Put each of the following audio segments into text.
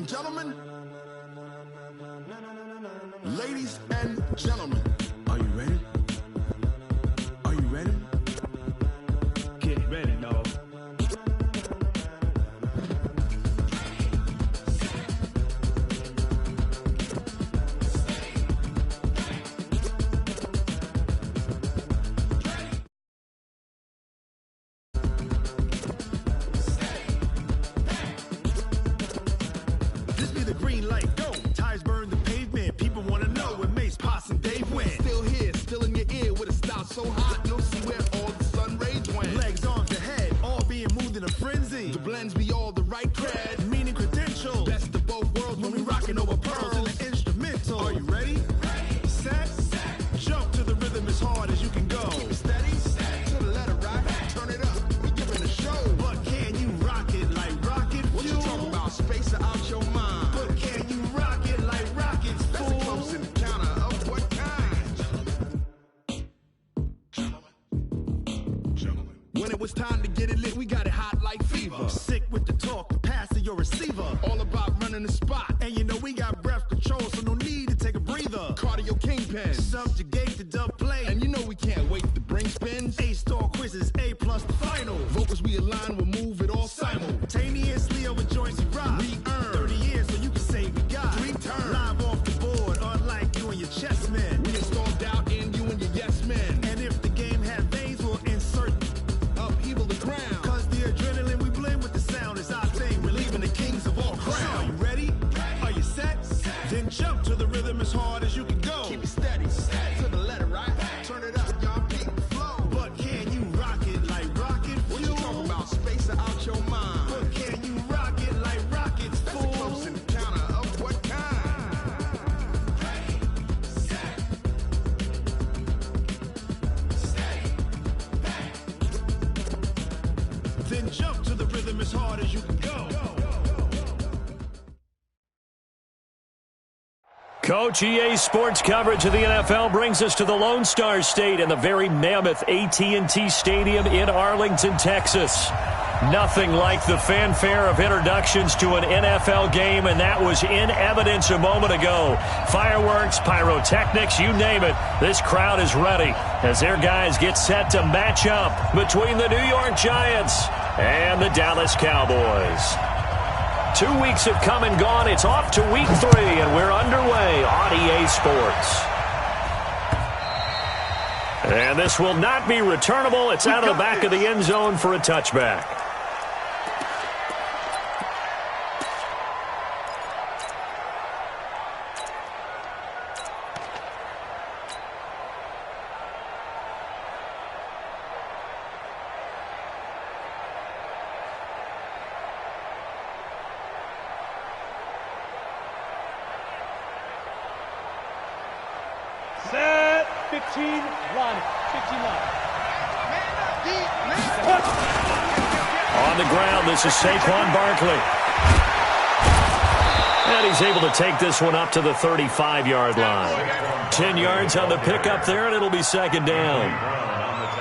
and gentlemen, ladies and gentlemen, are you ready? Are you ready? Get ready, dog. This be the green light, go. Tires burn the pavement. People wanna know where Mace, Potts, and Dave went. Still here, still in your ear with a style so hot, you'll see where all the sun rays went. Legs, arms, the head, all being moved in a frenzy. The blends be all the right cred, meaning credentials. Best of both worlds when we rockin' over pearls in the instrumental. Are you ready? Set, jump to the rhythm as hard as you can go. Steady, to the letter right, turn it up, we giving a show. But can you rock it like rocket fuel? What you talking about, space out your mind? But can you rock it like rockets, fool? That's a close encounter of what kind? Gentlemen. When it was time to get it lit, we got it hot like fever. Sick with the talk, the pass to your receiver. All about running the spot. And you know we got breath control, so no need to take a breather. Cardio kingpin, subjugate the dub play. And you know we can't wait to bring spins. A-star quizzes, A+ the final. Vocals we align, we'll move it all simultaneously over joints we rock. We earn 30 years, so you can say we got 3 turns. Live off the board, unlike you and your chess men. We install doubt in you and your yes men. And if the game had veins, we'll insert upheaval the crown. Cause the adrenaline we blend with the sound is our thing. We're leaving the kings of all crowns. Are you ready? Are you set? Then jump to the rhythm as hard as you can go. Keep it steady, to the letter right. Turn it up, y'all beat the flow. But can you rock it like rocket fuel? What you talking about, space out your mind? But can you rock it like rockets, fool? That's a close encounter of what kind? Then jump to the rhythm as hard as you can go. Coach, EA Sports coverage of the NFL brings us to the Lone Star State and the very mammoth AT&T Stadium in Arlington, Texas. Nothing like the fanfare of introductions to an NFL game, and that was in evidence a moment ago. Fireworks, pyrotechnics, you name it. This crowd is ready as their guys get set to match up between the New York Giants and the Dallas Cowboys. 2 weeks have come and gone. It's off to week 3, and we're underway on EA Sports. And this will not be returnable. It's out of the back of the end zone for a touchback. Set, 15, run, 15 line. On the ground, this is Saquon Barkley. And he's able to take this one up to the 35-yard line. 10 yards on the pickup there, and it'll be second down.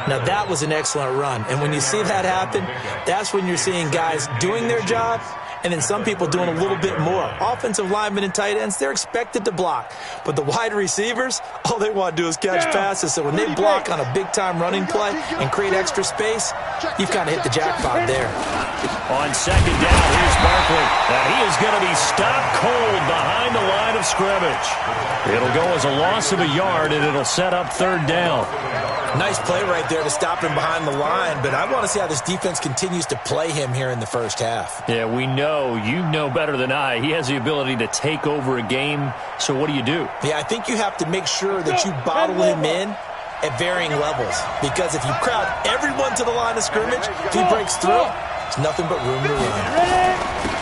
Now, that was an excellent run. And when you see that happen, that's when you're seeing guys doing their job and then some people doing a little bit more. Offensive linemen and tight ends, they're expected to block. But the wide receivers, all they want to do is catch passes. So when they block on a big-time running play and create extra space, you've kind of hit the jackpot there. On second down, here's Barkley. And he is going to be stopped cold behind the line of scrimmage. It'll go as a loss of a yard, and it'll set up third down. Nice play right there to stop him behind the line, but I want to see how this defense continues to play him here in the first half. Yeah, we know. You know better than I. He has the ability to take over a game, so what do you do? Yeah, I think you have to make sure that you bottle him in at varying levels, because if you crowd everyone to the line of scrimmage, if he breaks through, there's nothing but room to run.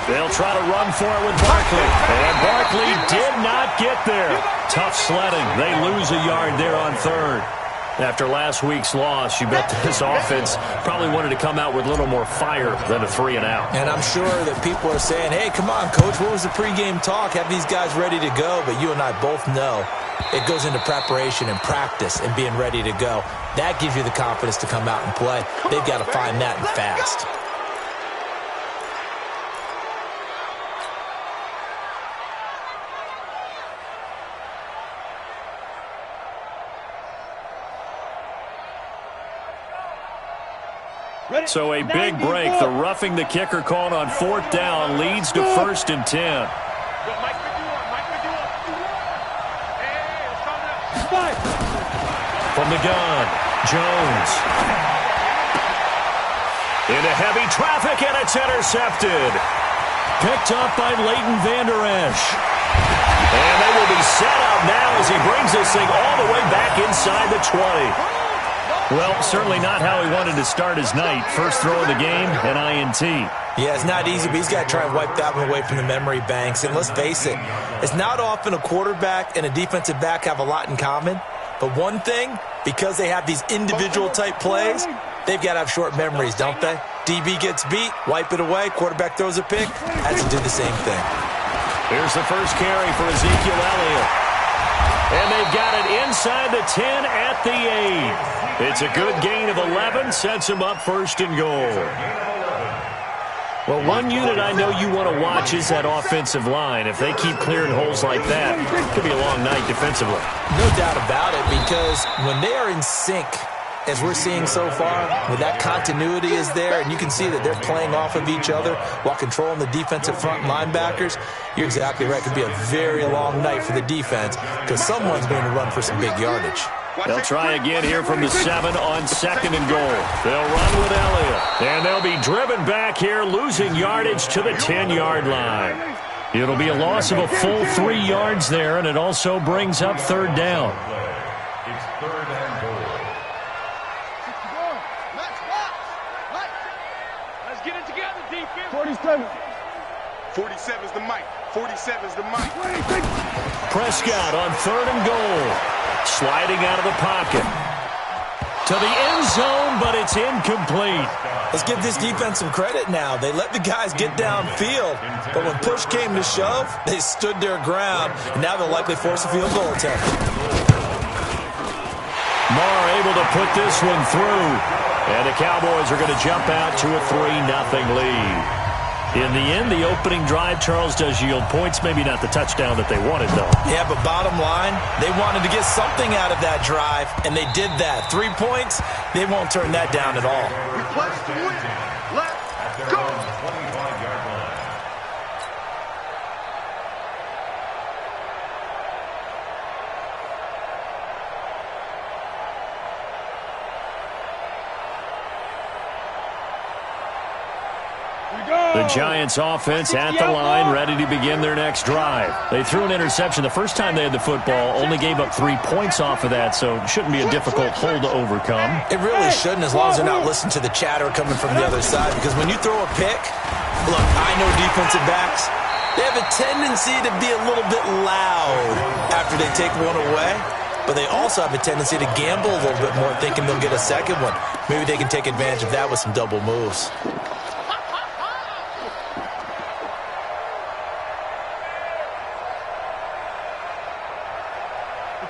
They'll try to run for it with Barkley, and Barkley did not get there. Tough sledding. They lose a yard there on third. After last week's loss, you bet this offense probably wanted to come out with a little more fire than a 3-and-out. And I'm sure that people are saying, hey, come on, Coach, what was the pregame talk? Have these guys ready to go? But you and I both know it goes into preparation and practice and being ready to go. That gives you the confidence to come out and play. They've got to find that and fast. So a big break. The roughing the kicker called on 4th down leads to 1st and 10. From the gun, Jones. Into heavy traffic, and it's intercepted. Picked up by Leighton Vander Esch. And they will be set up now as he brings this thing all the way back inside the 20. Well, certainly not how he wanted to start his night. First throw of the game, an INT. Yeah, it's not easy, but he's got to try and wipe that one away from the memory banks. And let's face it, it's not often a quarterback and a defensive back have a lot in common. But one thing, because they have these individual type plays, they've got to have short memories, don't they? DB gets beat, wipe it away, quarterback throws a pick, has to do the same thing. Here's the first carry for Ezekiel Elliott. And they've got it inside the 10 at the 8. It's a good gain of 11, sets him up 1st and goal. Well, one unit I know you want to watch is that offensive line. If they keep clearing holes like that, it could be a long night defensively. No doubt about it, because when they are in sync, as we're seeing so far, when that continuity is there, and you can see that they're playing off of each other while controlling the defensive front linebackers, you're exactly right. It could be a very long night for the defense because someone's going to run for some big yardage. They'll try again here from the 7 on 2nd and goal. They'll run with Elliott, and they'll be driven back here, losing yardage to the 10-yard line. It'll be a loss of a full 3 yards there, and it also brings up 3rd down. It's 3rd and goal. Let's get it together, defense. 47. 47's the mic. 47's the mic. Prescott on 3rd and goal. Sliding out of the pocket. To the end zone, but it's incomplete. Let's give this defense some credit now. They let the guys get downfield, but when push came to shove, they stood their ground, and now they'll likely force a field goal attempt. Marr able to put this one through, and the Cowboys are going to jump out to a 3-0 lead. In the end, the opening drive, Charles, does yield points. Maybe not the touchdown that they wanted, though. Yeah, but bottom line, they wanted to get something out of that drive, and they did that. 3 points, they won't turn that down at all. Request to win. Let's go. 25-yard line. The Giants offense at the line, ready to begin their next drive. They threw an interception the first time they had the football, only gave up 3 points off of that, so it shouldn't be a difficult hole to overcome. It really shouldn't, as long as they're not listening to the chatter coming from the other side, because when you throw a pick, look, I know defensive backs, they have a tendency to be a little bit loud after they take one away, but they also have a tendency to gamble a little bit more, thinking they'll get a second one. Maybe they can take advantage of that with some double moves.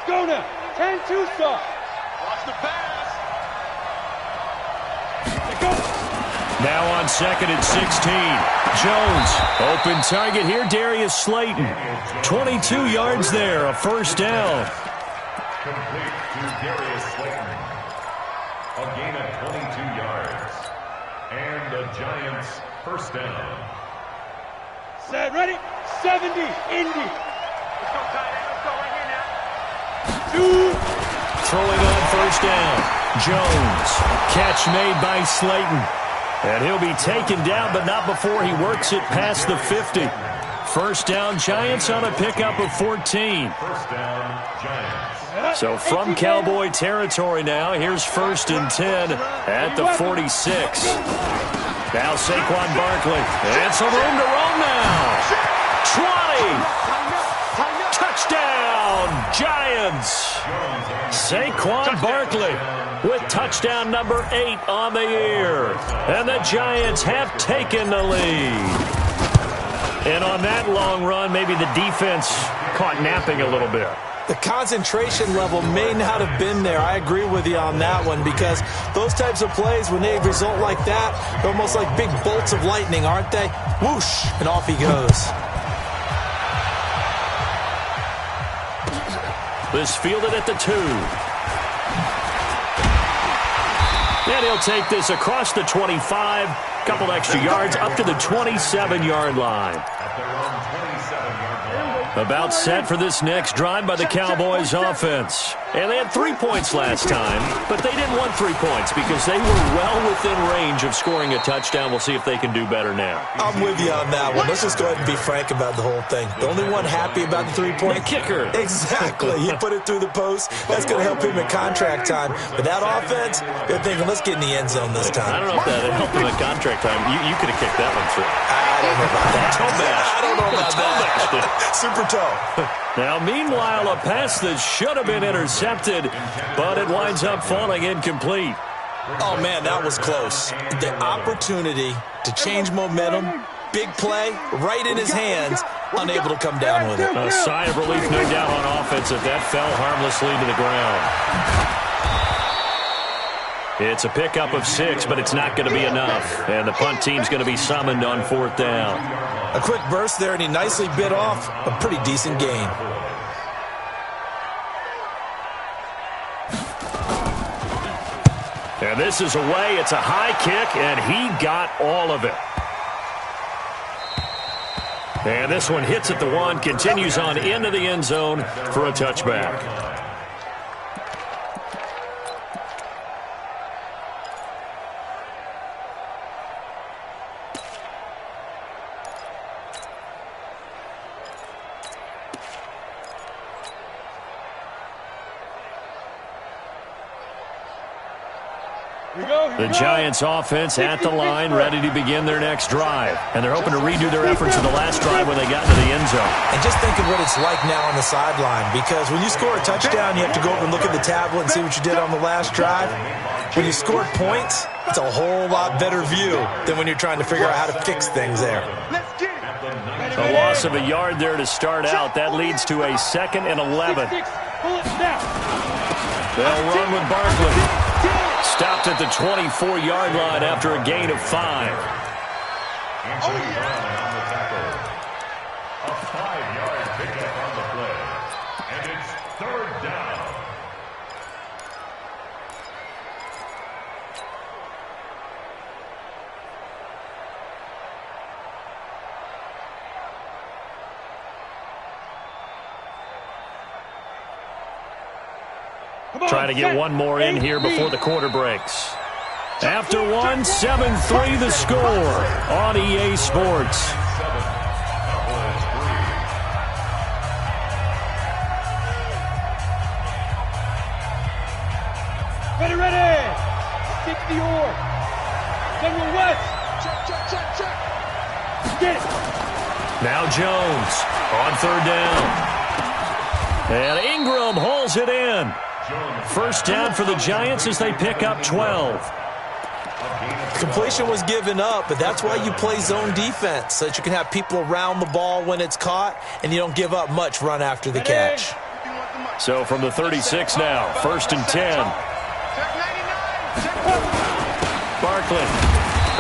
Go now. 10-2 stop. Watch the pass. Go. Now on 2nd and 16. Jones, open target here, Darius Slayton. 22 yards there, a 1st down. Complete to Darius Slayton. A gain of 22 yards. And the Giants' 1st down. Set, ready? 70, Indy. Let's go, tight end. Let's go right here now. Throwing on 1st down. Jones. Catch made by Slayton. And he'll be taken down, but not before he works it past the 50. 1st down, Giants on a pickup of 14. 1st down, Giants. So from Cowboy territory now, here's 1st and 10 at the 46. Now Saquon Barkley. And some room to roam now. 20. Touchdown, Giants. Saquon Barkley with touchdown number 8 on the year. And the Giants have taken the lead. And on that long run, maybe the defense caught napping a little bit. The concentration level may not have been there. I agree with you on that one, because those types of plays, when they result like that, they're almost like big bolts of lightning, aren't they? Whoosh, and off he goes. This fielded at the 2. And he'll take this across the 25, couple extra yards up to the 27-yard line. About set for this next drive by the Cowboys offense. And they had 3 points last time, but they didn't want 3 points because they were well within range of scoring a touchdown. We'll see if they can do better now. I'm with you on that one. Let's just go ahead and be frank about the whole thing. The only one happy about the 3-point? The kicker. Exactly. He put it through the post. That's going to help him in contract time. But that offense, they're thinking, let's get in the end zone this time. I don't know if that helped him in contract time. You could have kicked that one through. I don't know about that. Toe bash. I don't know about that. Super toe. Now, meanwhile, a pass that should have been intercepted, but it winds up falling incomplete. Oh, man, that was close. The opportunity to change momentum, big play, right in his hands, unable to come down with it. A sigh of relief, no doubt, on offense if that fell harmlessly to the ground. It's a pickup of 6, but it's not going to be enough. And the punt team's going to be summoned on 4th down. A quick burst there, and he nicely bit off a pretty decent gain. And this is away. It's a high kick, and he got all of it. And this one hits at the 1, continues on into the end zone for a touchback. The Giants offense at the line, ready to begin their next drive. And they're hoping to redo their efforts in the last drive when they got into the end zone. And just think of what it's like now on the sideline, because when you score a touchdown, you have to go over and look at the tablet and see what you did on the last drive. When you scored points, it's a whole lot better view than when you're trying to figure out how to fix things there. A loss of a yard there to start out. That leads to a 2nd and 11. They'll run with Barkley. Stopped at the 24-yard line after a gain of 5. Anthony Brown on the tackle. A 5-yard pickup on the play. And it's 3rd down. Trying to get one more in here before the quarter breaks. After one, 7-3 the score on EA Sports. Ready. 60 or. General West. Check. Get it. Now Jones on 3rd down. And Ingram hauls it in. 1st down for the Giants as they pick up 12. Completion was given up, but that's why you play zone defense, so that you can have people around the ball when it's caught, and you don't give up much run after the catch. So from the 36 now, 1st and 10. Barkley.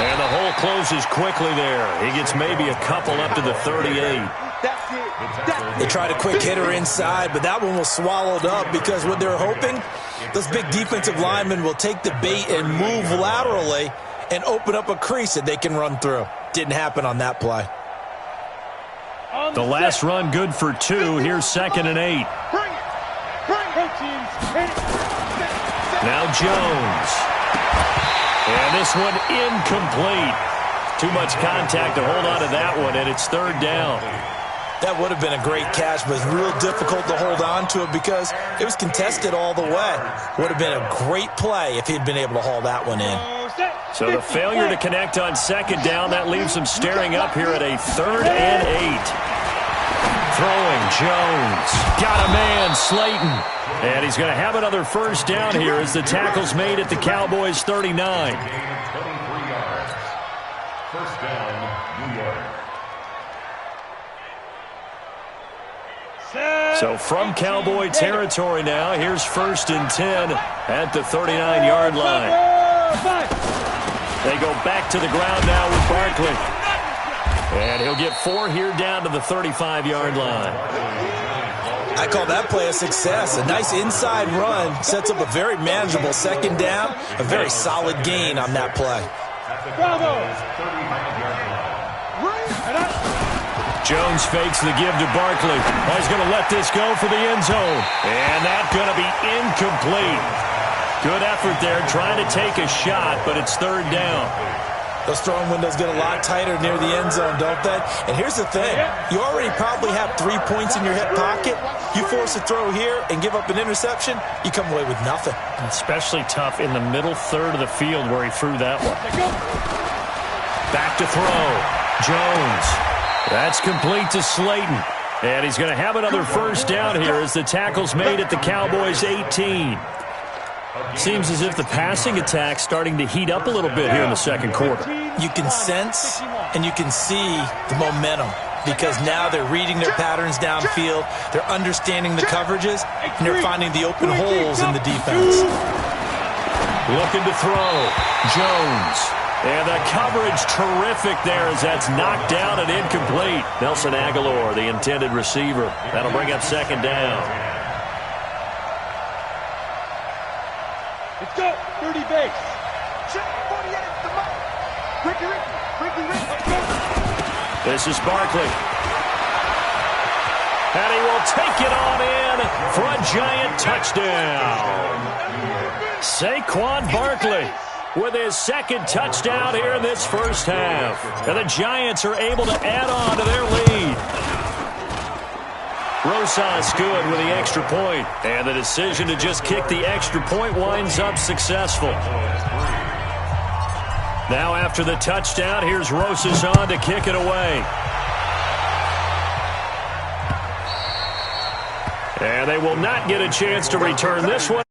And the hole closes quickly there. He gets maybe a couple up to the 38. They tried a quick hitter inside, but that one was swallowed up because what they're hoping, those big defensive linemen will take the bait and move laterally and open up a crease that they can run through. Didn't happen on that play. The last run good for 2. Here's 2nd and 8. Now Jones. And this one incomplete. Too much contact to hold on to that one, and it's 3rd down. That would have been a great catch, but it's real difficult to hold on to it because it was contested all the way. Would have been a great play if he'd been able to haul that one in. So the failure to connect on 2nd down, that leaves them staring up here at a 3rd and 8. Throwing, Jones. Got a man, Slayton. And he's going to have another 1st down here as the tackle's made at the Cowboys' 39. 23 yards. 1st down, New York. So from Cowboy territory now, here's 1st and 10 at the 39-yard line. They go back to the ground now with Barkley. And he'll get 4 here down to the 35-yard line. I call that play a success. A nice inside run sets up a very manageable second down, a very solid gain on that play. Bravo! Jones fakes the give to Barkley. He's going to let this go for the end zone. And that's going to be incomplete. Good effort there, trying to take a shot, but it's third down. Those throwing windows get a lot tighter near the end zone, don't they? And here's the thing. You already probably have 3 points in your hip pocket. You force a throw here and give up an interception, you come away with nothing. Especially tough in the middle third of the field where he threw that one. Back to throw. Jones. That's complete to Slayton. And he's going to have another first down here as the tackle's made at the Cowboys' 18. Seems as if the passing attack's starting to heat up a little bit here in the second quarter. You can sense and you can see the momentum because now they're reading their patterns downfield, they're understanding the coverages, and they're finding the open holes in the defense. Looking to throw. Jones. And the coverage terrific there as that's knocked down and incomplete. Nelson Aguilar, the intended receiver. That'll bring up second down. Let's go. 30 base. This is Barkley. And he will take it on in for a giant touchdown. Saquon Barkley with his second touchdown here in this first half. And the Giants are able to add on to their lead. Rosas good with the extra point. And the decision to just kick the extra point winds up successful. Now after the touchdown, here's Rosas on to kick it away. And they will not get a chance to return this one.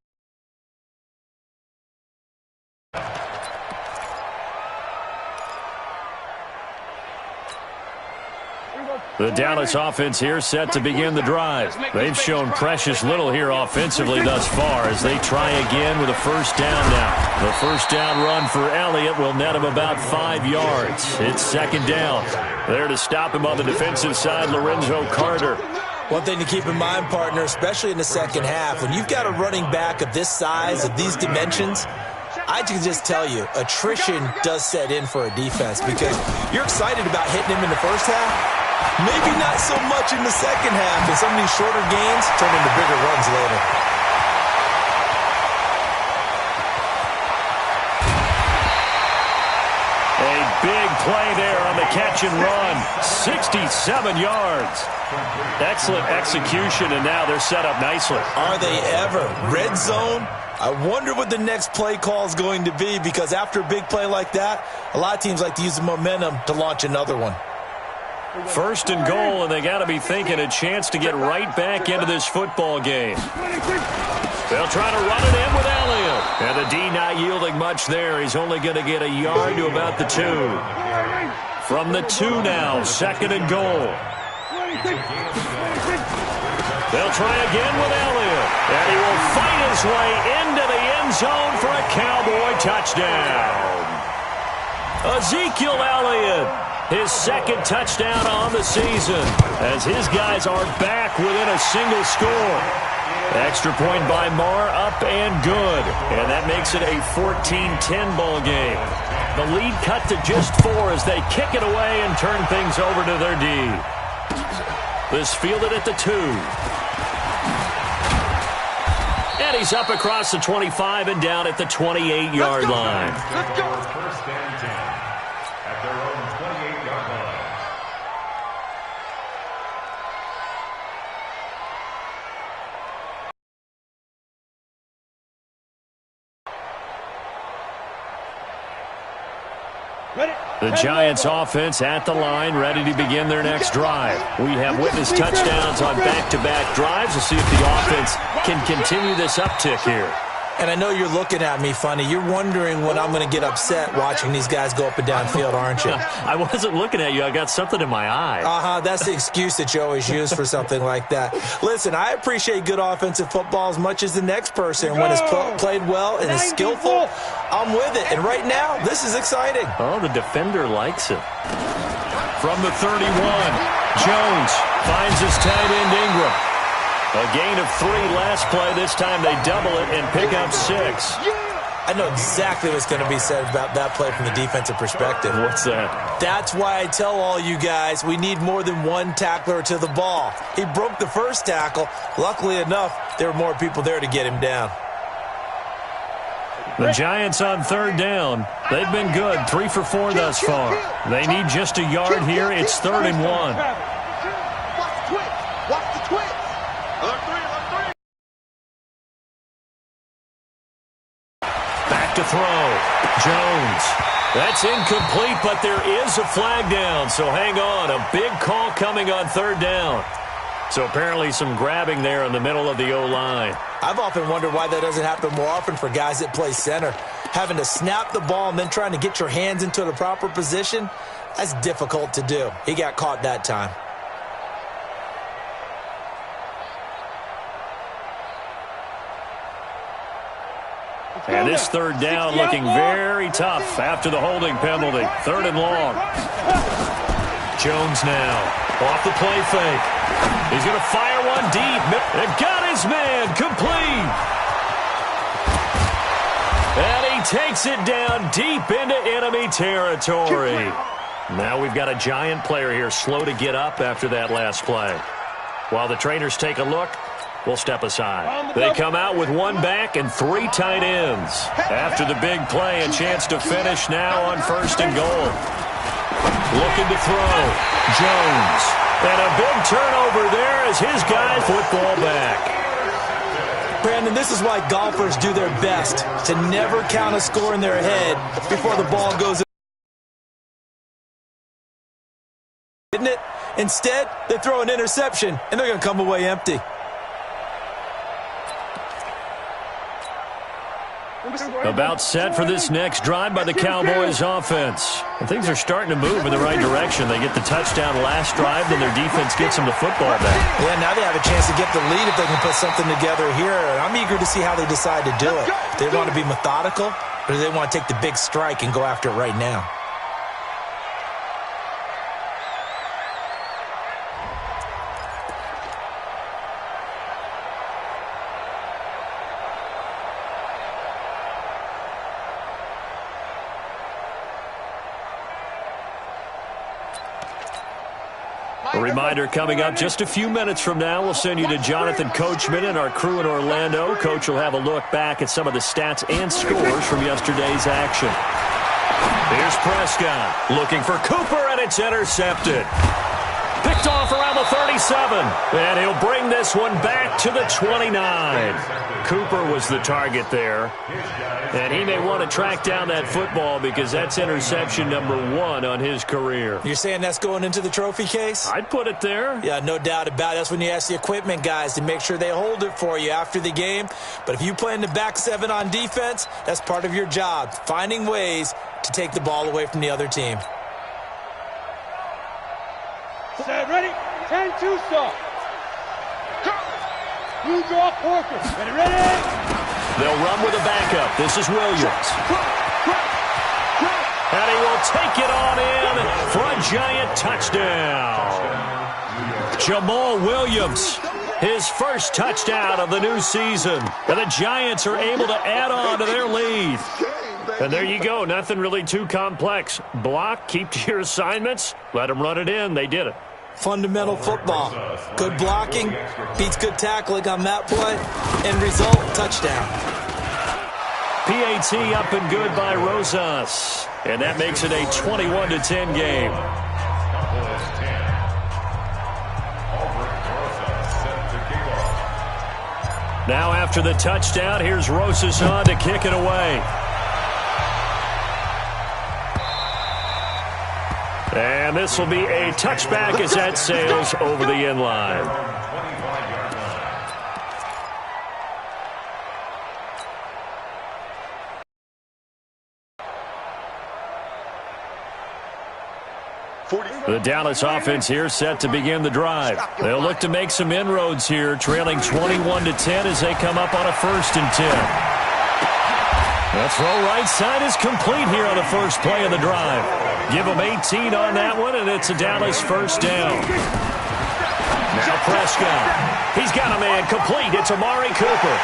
The Dallas offense here set to begin the drive. They've shown precious little here offensively thus far as they try again with a first down now. The first down run for Elliott will net him about 5 yards. It's second down. There to stop him on the defensive side, Lorenzo Carter. One thing to keep in mind, partner, especially in the second half, when you've got a running back of this size, of these dimensions, I can just tell you, attrition does set in for a defense because you're excited about hitting him in the first half. Maybe not so much in the second half, and some of these shorter gains turn into bigger runs later. A big play there on the catch and run. 67 yards. Excellent execution, and now they're set up nicely. Are they ever? Red zone? I wonder what the next play call is going to be because after a big play like that, a lot of teams like to use the momentum to launch another one. First and goal, and they got to be thinking a chance to get right back into this football game. They'll try to run it in with Elliott. And the D not yielding much there. He's only going to get a yard to about the 2. From the 2 now, second and goal. They'll try again with Elliott. And he will fight his way into the end zone for a Cowboy touchdown. Ezekiel Elliott. His second touchdown on the season as his guys are back within a single score. Extra point by Marr, up and good. And that makes it a 14-10 ball game. The lead cut to just 4 as they kick it away and turn things over to their D. This fielded at the 2. And he's up across the 25 and down at the 28-yard line. Let's go. First and 10 at their own 28-yard line. The Giants offense at the line, ready to begin their next drive. We have witnessed touchdowns on back-to-back drives. We'll see if the offense can continue this uptick here. And I know you're looking at me funny. You're wondering when I'm going to get upset watching these guys go up and down field, aren't you? I wasn't looking at you. I got something in my eye. That's the excuse that you always use for something like that. Listen, I appreciate good offensive football as much as the next person. When it's played well and is skillful, I'm with it. And right now, this is exciting. Oh, the defender likes it. From the 31, Jones finds his tight end Ingram. A gain of 3 last play. This time they double it and pick up 6. I know exactly what's going to be said about that play from the defensive perspective. What's that? That's why I tell all you guys we need more than one tackler to the ball. He broke the first tackle. Luckily enough, there were more people there to get him down. The Giants on 3rd down. They've been good, 3 for 4 thus far. They need just a yard here. It's 3rd and 1. Watch the twitch. Watch the twitch. Look three. Back to throw. Jones. That's incomplete, but there is a flag down, so hang on. A big call coming on 3rd down. So apparently some grabbing there in the middle of the O-line. I've often wondered why that doesn't happen more often for guys that play center. Having to snap the ball and then trying to get your hands into the proper position, that's difficult to do. He got caught that time. And this 3rd down looking very tough after the holding penalty. 3rd and long. Jones now off the play fake. He's going to fire one deep. They've got his man complete. And he takes it down deep into enemy territory. Now we've got a Giant player here slow to get up after that last play. While the trainers take a look, we'll step aside. They come out with 1 back and 3 tight ends. After the big play, a chance to finish now on 1st and goal. Looking to throw. Jones. And a big turnover there as his guy football back. Brandon, this is why golfers do their best to never count a score in their head before the ball goes in. Isn't it? Instead, they throw an interception, and they're going to come away empty. About set for this next drive by the Cowboys offense. And things are starting to move in the right direction. They get the touchdown last drive, then their defense gets them the football back. Yeah, now they have a chance to get the lead if they can put something together here. And I'm eager to see how they decide to do it. Do they want to be methodical, or do they want to take the big strike and go after it right now? A reminder coming up just a few minutes from now. We'll send you to Jonathan Coachman and our crew in Orlando. Coach will have a look back at some of the stats and scores from yesterday's action. Here's Prescott looking for Cooper, and it's intercepted. Picked off around the 37, and he'll bring this one back to the 29. Cooper was the target there, and he may want to track down that football because that's interception number 1 on his career. You're saying that's going into the trophy case? I'd put it there. Yeah, no doubt about it. That's when you ask the equipment guys to make sure they hold it for you after the game. But if you play in the back 7 on defense, that's part of your job, finding ways to take the ball away from the other team. Set, ready? 10-2 stop. Blue draw, Porker. Ready? They'll run with a backup. This is Williams. And he will take it on in for a Giant touchdown. Jamal Williams, his first touchdown of the new season. And the Giants are able to add on to their lead. And there you go. Nothing really too complex. Block, keep to your assignments, let them run it in. They did it. Fundamental football. Good blocking beats good tackling on that play. End result, touchdown. PAT up and good by Rosas. And that makes it a 21-10 game. Now after the touchdown, here's Rosas on to kick it away. And this will be a touchback as that sails over the end line. The Dallas offense here set to begin the drive. They'll look to make some inroads here, trailing 21-10 as they come up on a 1st and 10. The throw right side is complete here on the first play of the drive. Give them 18 on that one, and it's a Dallas 1st down. Now Prescott. He's got a man complete. It's Amari Cooper.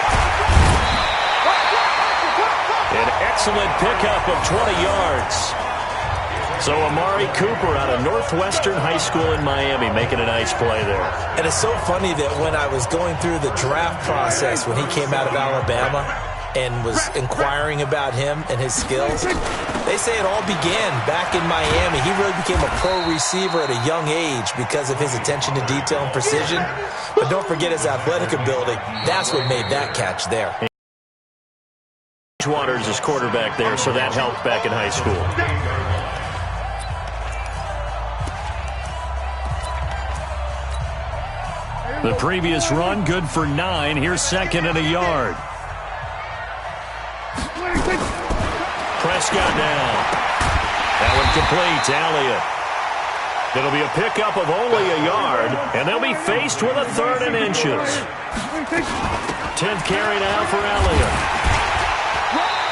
An excellent pickup of 20 yards. So Amari Cooper out of Northwestern High School in Miami making a nice play there. And it's so funny that when I was going through the draft process when he came out of Alabama and was inquiring about him and his skills, they say it all began back in Miami. He really became a pro receiver at a young age because of his attention to detail and precision. But don't forget his athletic ability. That's what made that catch there. Waters is quarterback there, so that helped back in high school. The previous run, good for 9. Here's second and a yard. Prescott down. That one complete to Elliott. It'll be a pickup of only a yard, and they'll be faced with a 3rd and inches. 10th carry now for Elliott.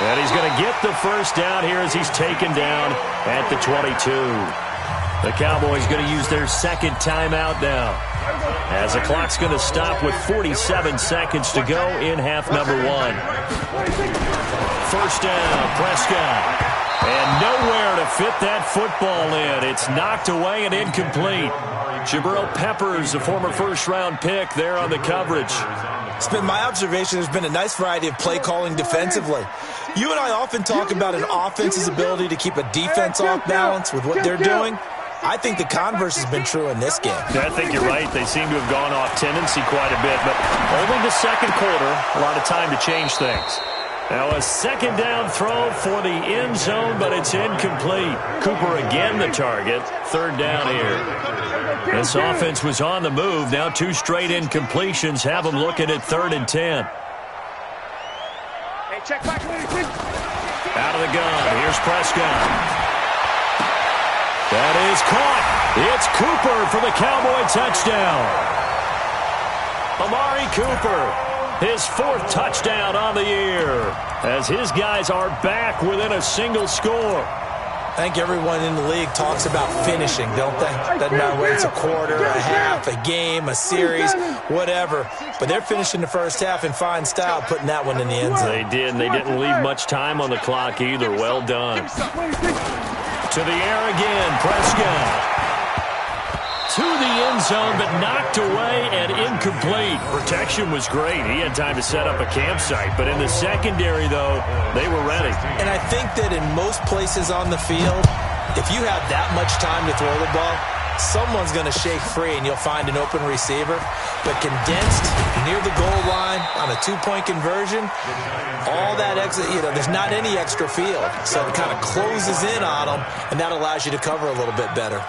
And he's going to get the first down here as he's taken down at the 22. The Cowboys going to use their second timeout now, as the clock's going to stop with 47 seconds to go in half number 1. First down, Prescott. And nowhere to fit that football in. It's knocked away and incomplete. Jabril Peppers, a former first-round pick, there on the coverage. It's been my observation there's been a nice variety of play calling defensively. You and I often talk about an offense's ability to keep a defense off balance with what they're doing. I think the converse has been true in this game. Yeah, I think you're right. They seem to have gone off tendency quite a bit, but only the second quarter, a lot of time to change things. Now a second down throw for the end zone, but it's incomplete. Cooper again the target. 3rd down here. This offense was on the move. Now 2 straight incompletions have them looking at 3rd and 10. Out of the gun. Here's Prescott. That is caught. It's Cooper for the Cowboy touchdown. Amari Cooper. His 4th touchdown on the year, as his guys are back within a single score. I think everyone in the league talks about finishing, don't they? Doesn't matter whether it's a quarter, a half, a game, a series, whatever. But they're finishing the first half in fine style, putting that one in the end zone. They did, and they didn't leave much time on the clock either. Well done. To the air again, Prescott. To the end zone, but knocked away and incomplete. Protection was great. He had time to set up a campsite. But in the secondary, though, they were ready. And I think that in most places on the field, if you have that much time to throw the ball, someone's going to shake free and you'll find an open receiver. But condensed near the goal line on a 2-point conversion, all that extra, there's not any extra field. So it kind of closes in on them, and that allows you to cover a little bit better.